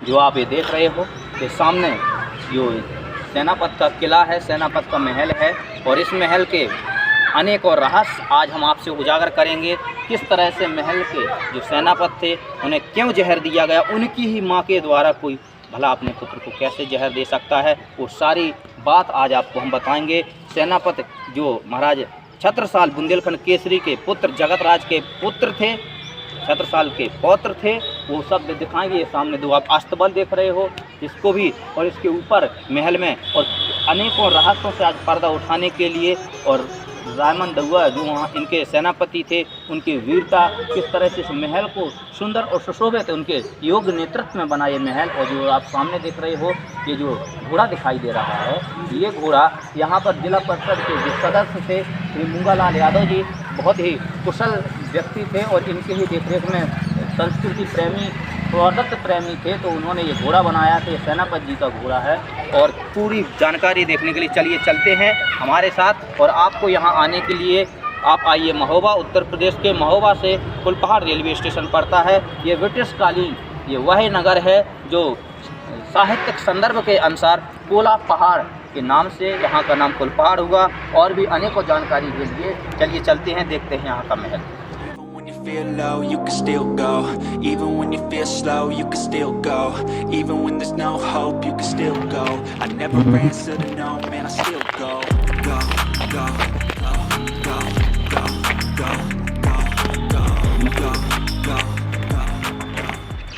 जो आप ये देख रहे हो ये सामने जो सेनापत का किला है, सेनापत का महल है, और इस महल के अनेक और रहस्य आज हम आपसे उजागर करेंगे। किस तरह से महल के जो सेनापत थे उन्हें क्यों जहर दिया गया, उनकी ही माँ के द्वारा कोई भला अपने पुत्र को कैसे जहर दे सकता है, वो सारी बात आज आपको हम बताएंगे। सेनापत जो महाराज छत्रसाल बुंदेलखंड केसरी के पुत्र, जगतराज के पुत्र थे, छत्रसाल के पौत्र थे, वो सब दिखाएंगे। ये सामने दो आप अस्तबल देख रहे हो इसको भी, और इसके ऊपर महल में और अनेकों रहस्यों से आज पर्दा उठाने के लिए, और रायमन दउआ जो वहाँ इनके सेनापति थे उनकी वीरता, किस तरह से इस महल को सुंदर और सुशोभित उनके योग्य नेतृत्व में बना ये महल। और जो आप सामने देख रहे हो ये जो घोड़ा दिखाई दे रहा है, ये घोड़ा यहाँ पर जिला परिषद के जो सदस्य थे श्री मूंगालाल यादव जी बहुत ही कुशल व्यक्ति थे, और इनके ही देखरेख में संस्कृति प्रेमी, पुरातत्व प्रेमी थे, तो उन्होंने ये घोड़ा बनाया था। ये सेनापति जी का घोड़ा है, और पूरी जानकारी देखने के लिए चलिए चलते हैं हमारे साथ। और आपको यहाँ आने के लिए आप आइए महोबा, उत्तर प्रदेश के महोबा से फुलपहाड़ रेलवे स्टेशन पड़ता है। ये ब्रिटिश कालीन ये वह नगर है जो साहित्यिक संदर्भ के अनुसार कोला पहाड़ के नाम से यहाँ का नाम फुलपहाड़ हुआ। और भी अनेकों जानकारी के लिए चलिए चलते हैं, देखते हैं यहाँ का महल। Feel low, you can still go. Even when you feel slow, you can still go. Even when there's no hope, you can still go. I never answer to no, man, I still go. Go, go, go, go, go, go, go, go, go, go.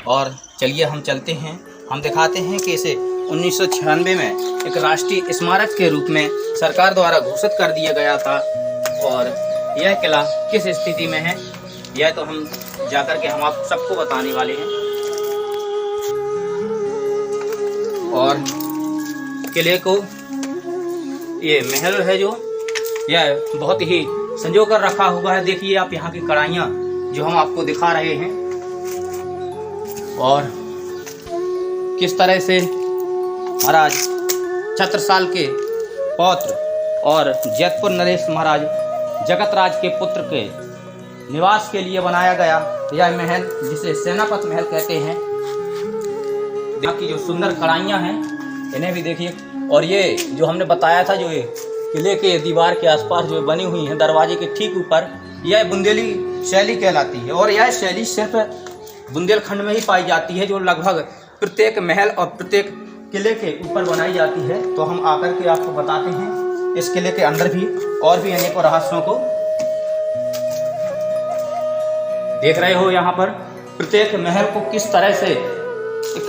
और चलिए हम चलते हैं, हम दिखाते हैं कि इसे 1996 में एक राष्ट्रीय स्मारक के रूप में सरकार द्वारा घोषित कर दिया गया था। और यह किला किस स्थिति में है यह तो हम जाकर के हम आप सबको बताने वाले हैं। और किले को ये महल है जो यह बहुत ही संजो कर रखा हुआ है। देखिए आप यहाँ की कढ़ाइयाँ जो हम आपको दिखा रहे हैं, और किस तरह से महाराज छत्रसाल के पौत्र और जैतपुर नरेश महाराज जगतराज के पुत्र के निवास के लिए बनाया गया यह महल, जिसे सेनापत महल कहते हैं। यहाँ की जो सुंदर कढ़ाइयाँ हैं इन्हें भी देखिए। और ये जो हमने बताया था जो ये किले के दीवार के आसपास जो बनी हुई हैं दरवाजे के ठीक ऊपर, यह बुंदेली शैली कहलाती है। और यह शैली सिर्फ बुंदेलखंड में ही पाई जाती है, जो लगभग प्रत्येक महल और प्रत्येक किले के ऊपर बनाई जाती है। तो हम आकर के आपको बताते हैं इस किले के अंदर भी और भी अनेकों रहस्यों को देख रहे हो। यहाँ पर प्रत्येक महल को किस तरह से एक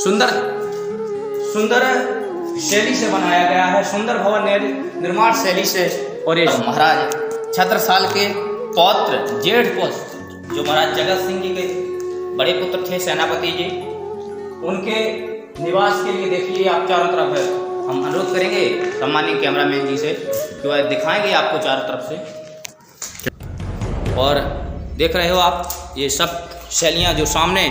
सुंदर सुंदर शैली से बनाया गया है, सुंदर भवन निर्माण शैली से। और ये महाराज छत्रसाल के पौत्र जेठ पुत्र जो महाराज जगत सिंह जी के बड़े पुत्र थे सेनापति जी, उनके निवास के लिए देखिए आप चारों तरफ है। हम अनुरोध करेंगे सम्मानीय कैमरामैन जी से कि वह दिखाएंगे आपको चारों तरफ से। और देख रहे हो आप ये सब शैलियाँ जो सामने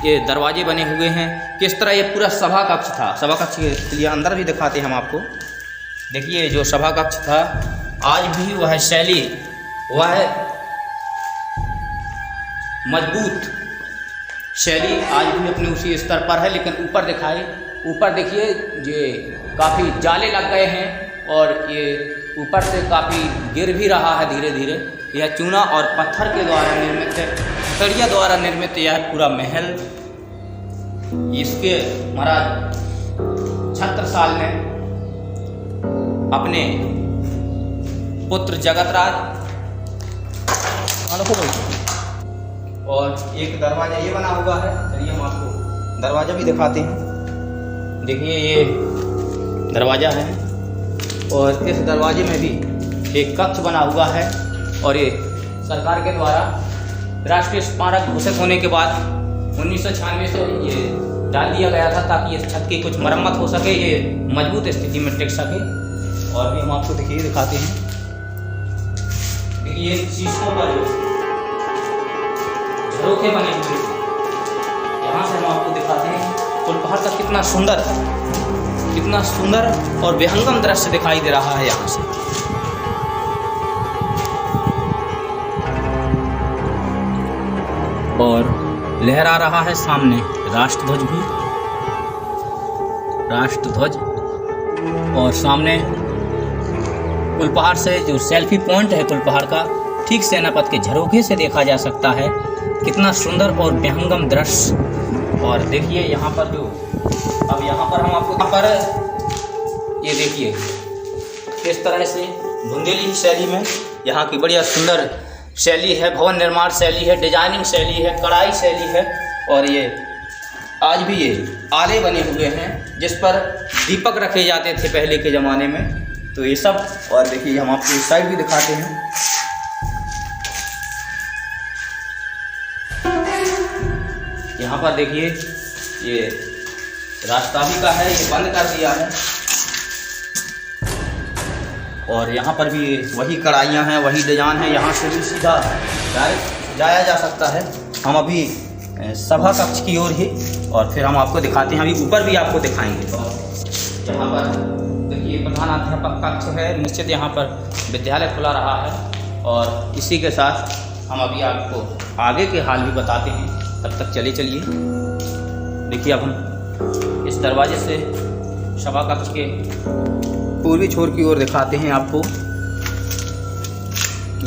ये दरवाजे बने हुए हैं, किस तरह ये पूरा सभा कक्ष था। सभा कक्ष के लिए अंदर भी दिखाते हैं हम आपको। देखिए जो सभा कक्ष था आज भी वह शैली, वह मजबूत शैली आज भी अपने उसी स्तर पर है। लेकिन ऊपर दिखाए, ऊपर देखिए ये काफ़ी जाले लग गए हैं, और ये ऊपर से काफ़ी गिर भी रहा है धीरे धीरे। यह चूना और पत्थर के द्वारा निर्मित है, सरिया द्वारा निर्मित यह पूरा महल, इसके महाराज छत्रसाल ने अपने पुत्र जगतराज, और एक दरवाजा ये बना हुआ है। चलिए हम आपको दरवाजा भी दिखाते हैं। देखिए ये दरवाजा है, और इस दरवाजे में भी एक कक्ष बना हुआ है। और ये सरकार के द्वारा राष्ट्रीय स्मारक घोषित होने के बाद 1996 से ये डाल दिया गया था, ताकि इस छत की कुछ मरम्मत हो सके, ये मजबूत स्थिति में टिक सके। और भी हम आपको देखिए दिखाते हैं। देखिए शीशों पर झरोखे बने हुए हैं, यहाँ से हम आपको दिखाते हैं फुलपहाड़ का कितना सुंदर और विहंगम दृश्य दिखाई दे रहा है यहाँ से। और लहरा रहा है सामने राष्ट्रध्वज भी, राष्ट्रध्वज। और सामने कुलपहाड़ से जो सेल्फी पॉइंट है कुलपहाड़ का, ठीक सेनापत के झरोखे से देखा जा सकता है। कितना सुंदर और विहंगम दृश्य। और देखिए यहाँ पर जो, अब यहाँ पर हम आपको यहाँ पर ये देखिए किस तरह से बुंदेली शैली में यहाँ की बढ़िया सुंदर शैली है, भवन निर्माण शैली है, डिजाइनिंग शैली है, कढ़ाई शैली है। और ये आज भी ये आले बने हुए हैं जिस पर दीपक रखे जाते थे पहले के ज़माने में। तो ये सब, और देखिए हम आपको इस साइड भी दिखाते हैं। यहाँ पर देखिए ये रास्ता भी का है, ये बंद कर दिया है। और यहाँ पर भी वही कढ़ाइयाँ हैं, वही डिजाइन है। यहाँ से भी सीधा डायरेक्ट जाया जा सकता है। हम अभी सभा कक्ष की ओर ही, और फिर हम आपको दिखाते हैं, अभी ऊपर भी आपको दिखाएंगे। यहाँ पर देखिए प्रधानाध्यापक कक्ष है, निश्चित यहाँ पर विद्यालय खुला रहा है। और इसी के साथ हम अभी आपको आगे के हाल भी बताते हैं, तब तक चलिए। देखिए अब हम इस दरवाजे से सभा कक्ष के पूर्वी छोर की ओर दिखाते हैं आपको।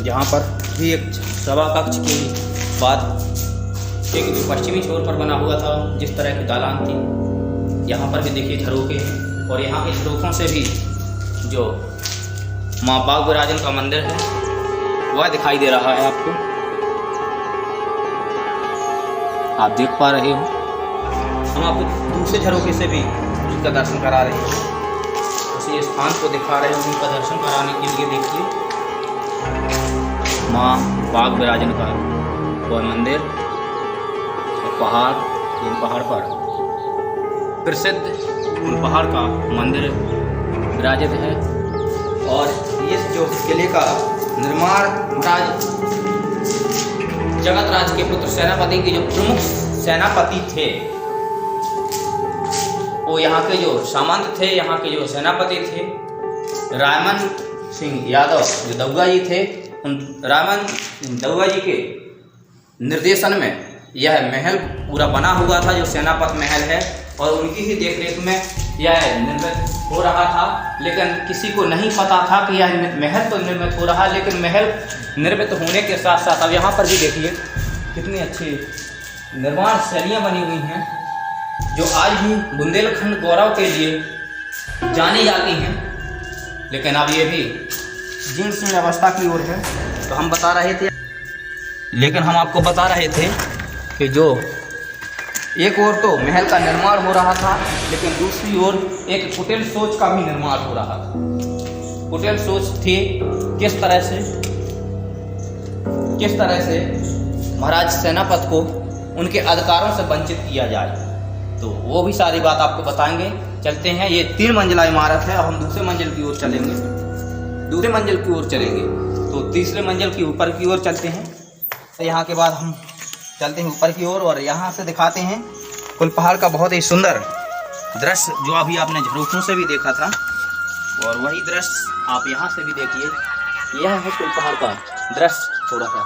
यहाँ पर भी एक सभा कक्ष के बाद एक जो पश्चिमी छोर पर बना हुआ था जिस तरह की दालान थी, यहाँ पर भी देखिए झरोखे हैं। और यहाँ के झरोखों से भी जो माँ बाग विराजन का मंदिर है वह दिखाई दे रहा है आपको, आप देख पा रहे हो। हम आपको दूसरे झरोखे से भी उसका दर्शन करा रहे हैं, उसी स्थान को दिखा रहे हैं। उनका दर्शन कराने के लिए देखिए माँ बाग विराजन का वह मंदिर, पहाड़, इन पहाड़ पर प्रसिद्ध उन पहाड़ का मंदिर विराजित है। और इस जो किले का निर्माण महाराज जगतराज के पुत्र सेनापति के जो प्रमुख सेनापति थे, वो यहाँ के जो सामंत थे, यहाँ के जो सेनापति थे, रायमन सिंह यादव जो दउगा जी थे, उन रायमन सिंह दउगा जी के निर्देशन में यह महल पूरा बना हुआ था, जो सेनापत महल है। और उनकी ही देखरेख में यह निर्मित हो रहा था। लेकिन किसी को नहीं पता था कि यह महल तो निर्मित हो रहा है, लेकिन महल निर्मित होने के साथ साथ अब यहाँ पर भी देखिए कितनी अच्छी निर्माण शैलियाँ बनी हुई हैं, जो आज भी बुंदेलखंड गौरव के लिए जानी जाती हैं। लेकिन अब ये भी जीर्ण शीर्ण अवस्था की ओर है। तो हम बता रहे थे, लेकिन हम आपको बता रहे थे कि जो एक ओर तो महल का निर्माण हो रहा था, लेकिन दूसरी ओर एक कुटिल सोच का भी निर्माण हो रहा था। कुटिल सोच थी किस तरह से महाराज सेनापत को उनके अधिकारों से वंचित किया जाए। तो वो भी सारी बात आपको बताएंगे। चलते हैं, ये 3 मंजिला इमारत है। अब हम दूसरे मंजिल की ओर चलेंगे, दूसरे मंजिल की ओर चलेंगे। तो तीसरे मंजिल की ऊपर की ओर चलते हैं। यहाँ के बाद हम चलते हैं ऊपर की ओर, और यहाँ से दिखाते हैं कुलपहाड़ का बहुत ही सुंदर दृश्य, जो अभी आपने झरोखों से भी देखा था। और वही दृश्य आप यहाँ से भी देखिए। यह है कुलपहाड़ का दृश्य। थोड़ा सा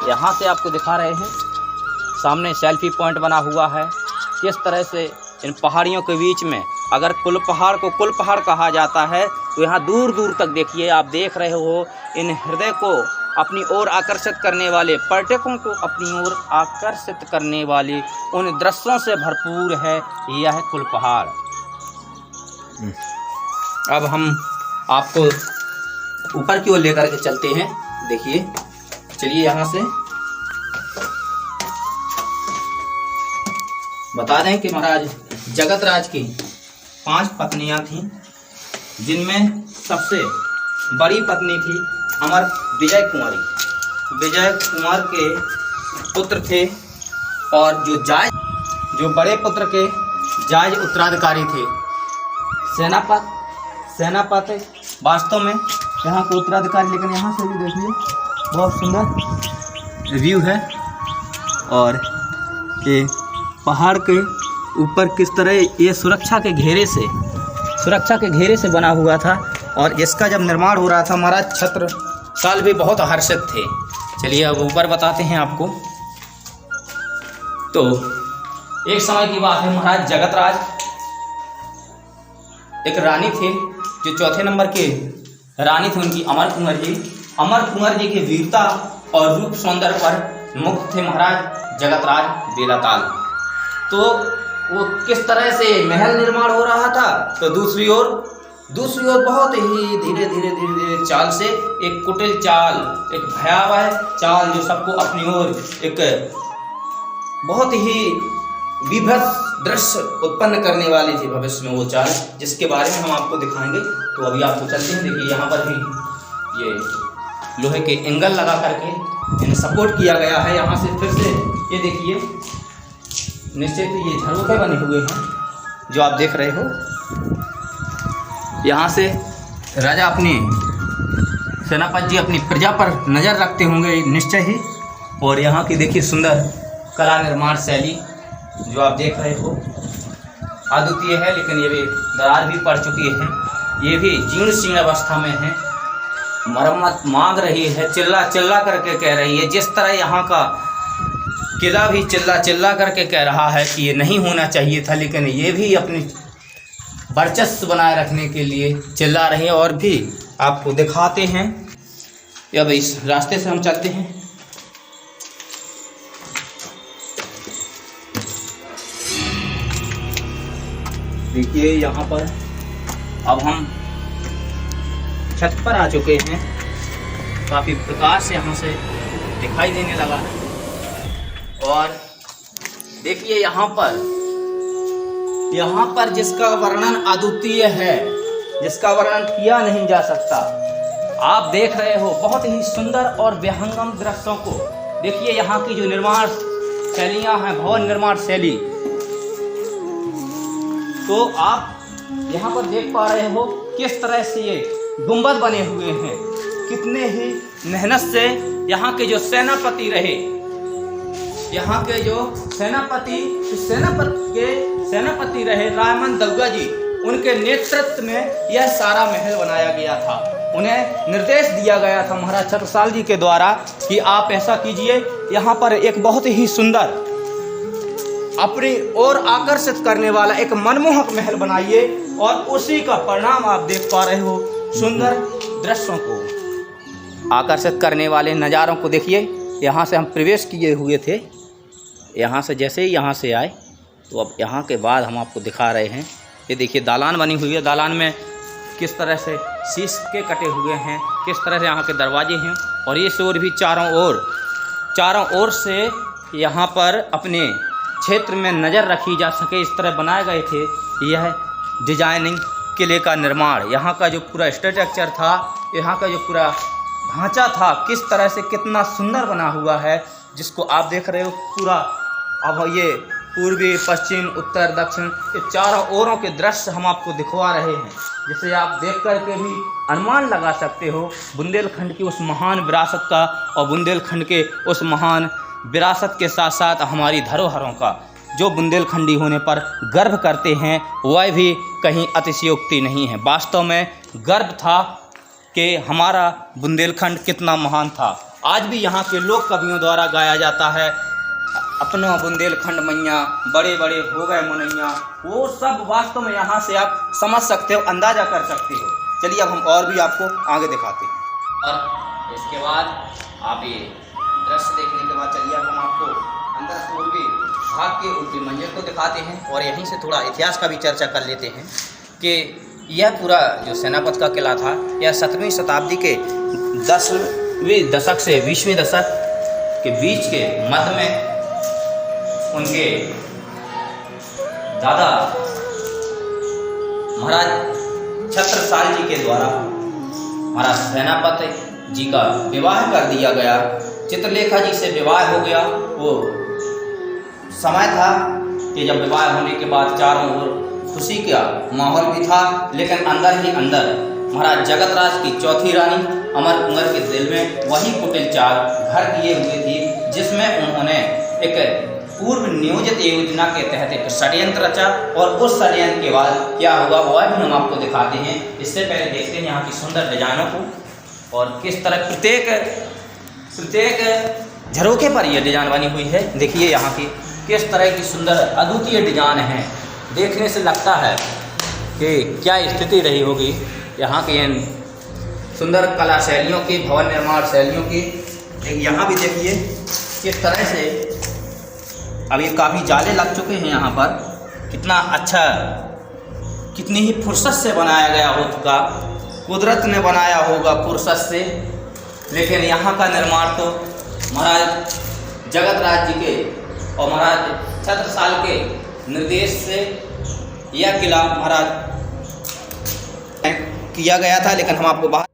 यहाँ से आपको दिखा रहे हैं, सामने सेल्फी पॉइंट बना हुआ है। किस तरह से इन पहाड़ियों के बीच में, अगर कुलपहाड़ को कुलपहाड़ कहा जाता है, तो यहाँ दूर दूर तक देखिए, आप देख रहे हो, इन हृदय को अपनी ओर आकर्षित करने वाले, पर्यटकों को अपनी ओर आकर्षित करने वाले उन दृश्यों से भरपूर है यह कुलपहाड़। अब हम आपको ऊपर की ओर लेकर के चलते हैं। देखिए, चलिए यहाँ से बता दें कि महाराज जगतराज की 5 पत्नियां थीं, जिनमें सबसे बड़ी पत्नी थी अमर विजय कुमारी। विजय कुमार के पुत्र थे, और जो बड़े पुत्र के जायज उत्तराधिकारी थे सेनापत वास्तव में यहाँ के उत्तराधिकारी। लेकिन यहाँ से भी देखिए बहुत सुंदर व्यू है, और ये पहाड़ के ऊपर किस तरह ये सुरक्षा के घेरे से बना हुआ था। और इसका जब निर्माण हो रहा था, महाराज छत्रसाल भी बहुत हर्षित थे। चलिए अब ऊपर बताते हैं आपको। तो एक समय की बात है, महाराज जगतराज एक रानी थे, जो चौथे नंबर के रानी थे, उनकी अमर कुंवर जी। अमर कुंवर जी की वीरता और रूप सौंदर्य पर मुक्त थे महाराज जगतराज बेलाताल। तो वो किस तरह से महल निर्माण हो रहा था, तो दूसरी ओर बहुत ही धीरे धीरे चाल से एक कुटिल चाल, एक भयावह चाल जो सबको अपनी ओर एक बहुत ही विभत्स दृश्य उत्पन्न करने वाली थी भविष्य में वो चाल, जिसके बारे में हम आपको दिखाएंगे। तो अभी आपको चलते हैं। देखिए यहाँ पर भी ये लोहे के एंगल लगा करके इन्हें सपोर्ट किया गया है। यहाँ से फिर से ये देखिए निश्चित ये झरोखे बने हुए हैं जो आप देख रहे हो। यहाँ से राजा अपनी सेनापति जी अपनी प्रजा पर नज़र रखते होंगे निश्चय ही। और यहाँ की देखिए सुंदर कला निर्माण शैली जो आप देख रहे हो अद्वितीय है, लेकिन ये भी दरार भी पड़ चुकी है, ये भी जीर्ण शीर्ण अवस्था में है, मरम्मत मांग रही है, चिल्ला करके कह रही है। जिस तरह यहाँ का किला भी चिल्ला करके कह रहा है कि ये नहीं होना चाहिए था, लेकिन ये भी अपनी वर्चस्व बनाए रखने के लिए चिल्ला रही है। और भी आपको दिखाते हैं, अब इस रास्ते से हम चलते हैं। देखिए यहाँ पर अब हम छत पर आ चुके हैं, काफ़ी प्रकाश यहाँ से दिखाई देने लगा है। और देखिए यहाँ पर जिसका वर्णन अद्वितीय है, जिसका वर्णन किया नहीं जा सकता। आप देख रहे हो बहुत ही सुंदर और विहंगम दृश्यों को। देखिए यहाँ की जो निर्माण शैलियाँ हैं, भवन निर्माण शैली, तो आप यहाँ पर देख पा रहे हो किस तरह से ये गुंबद बने हुए हैं। कितने ही मेहनत से यहाँ के जो सेनापति रहे, यहाँ के जो सेनापति रहे रायमन दलुआ जी, उनके नेतृत्व में यह सारा महल बनाया गया था। उन्हें निर्देश दिया गया था महाराज छत्रसाल जी के द्वारा कि आप ऐसा कीजिए, यहाँ पर एक बहुत ही सुंदर अपनी ओर आकर्षित करने वाला एक मनमोहक महल बनाइए। और उसी का परिणाम आप देख पा रहे हो, सुंदर दृश्यों को, आकर्षित करने वाले नज़ारों को देखिए। यहाँ से हम प्रवेश किए हुए थे, यहाँ से जैसे ही यहाँ से आए, तो अब यहाँ के बाद हम आपको दिखा रहे हैं। ये देखिए दालान बनी हुई है, दालान में किस तरह से शीश के कटे हुए हैं, किस तरह से यहाँ के दरवाजे हैं। और ये शोर भी चारों ओर से यहाँ पर अपने क्षेत्र में नज़र रखी जा सके, इस तरह बनाए गए थे। यह डिजाइनिंग किले का निर्माण, यहाँ का जो पूरा स्ट्रक्चर था, यहाँ का जो पूरा ढांचा था, किस तरह से कितना सुंदर बना हुआ है, जिसको आप देख रहे हो पूरा। अब ये पूर्वी, पश्चिम, उत्तर, दक्षिण, ये चारों ओरों के दृश्य हम आपको दिखवा रहे हैं, जिसे आप देख करके भी अनुमान लगा सकते हो बुंदेलखंड की उस महान विरासत का, और बुंदेलखंड के उस महान विरासत के साथ साथ हमारी धरोहरों का, जो बुंदेलखंडी होने पर गर्व करते हैं, वह भी कहीं अतिशयोक्ति नहीं है। वास्तव में गर्व था कि हमारा बुंदेलखंड कितना महान था। आज भी यहाँ के लोक कवियों द्वारा गाया जाता है, अपना बुंदेलखंड मैया बड़े बड़े हो गए मुनैया। वो सब वास्तव में यहाँ से आप समझ सकते हो, अंदाजा कर सकते हो। चलिए अब हम और भी आपको आगे दिखाते हैं। और इसके बाद आप ये दृश्य देखने के बाद चलिए अब हम आपको अंदर पूर्वी भाग के ऊपरी मंजिल को दिखाते हैं। और यहीं से थोड़ा इतिहास का भी चर्चा कर लेते हैं कि यह पूरा जो सेनापत का किला था, यह 17वीं शताब्दी के 10वीं दशक से 20वीं दशक के बीच के मध्य में उनके दादा महाराज छत्रसाल जी के द्वारा महाराज सेनापति जी का विवाह कर दिया गया। चित्रलेखा जी से विवाह हो गया। वो समय था कि जब विवाह होने के बाद चारों ओर खुशी का माहौल भी था, लेकिन अंदर ही अंदर महाराज जगतराज की चौथी रानी अमर कुंवर के दिल में वही कुटिल चाल घर किए हुए थी, जिसमें उन्होंने एक पूर्व नियोजित योजना के तहत एक षड्यंत्र रचा। और उस षड्यंत्र के बाद क्या हुआ वह भी हम आपको दिखाते हैं। इससे पहले देखते हैं यहाँ की सुंदर डिजाइनों को, और किस तरह प्रत्येक झरोखे पर यह डिजाइन बनी हुई है। देखिए यहाँ की किस तरह की सुंदर अद्वितीय डिजाइन है। देखने से लगता है कि क्या स्थिति रही होगी यहाँ के इन सुंदर कला शैलियों की, भवन निर्माण शैलियों की। एक यहाँ भी देखिए किस तरह से अभी काफ़ी जाले लग चुके हैं यहाँ पर। कितना अच्छा, कितनी ही फुर्सत से बनाया गया होगा, कुदरत ने बनाया होगा फुर्सत से। लेकिन यहाँ का निर्माण तो महाराज जगत राज जी के और महाराज छत्रसाल के निर्देश से यह किला महाराज किया गया था। लेकिन हम आपको बाहर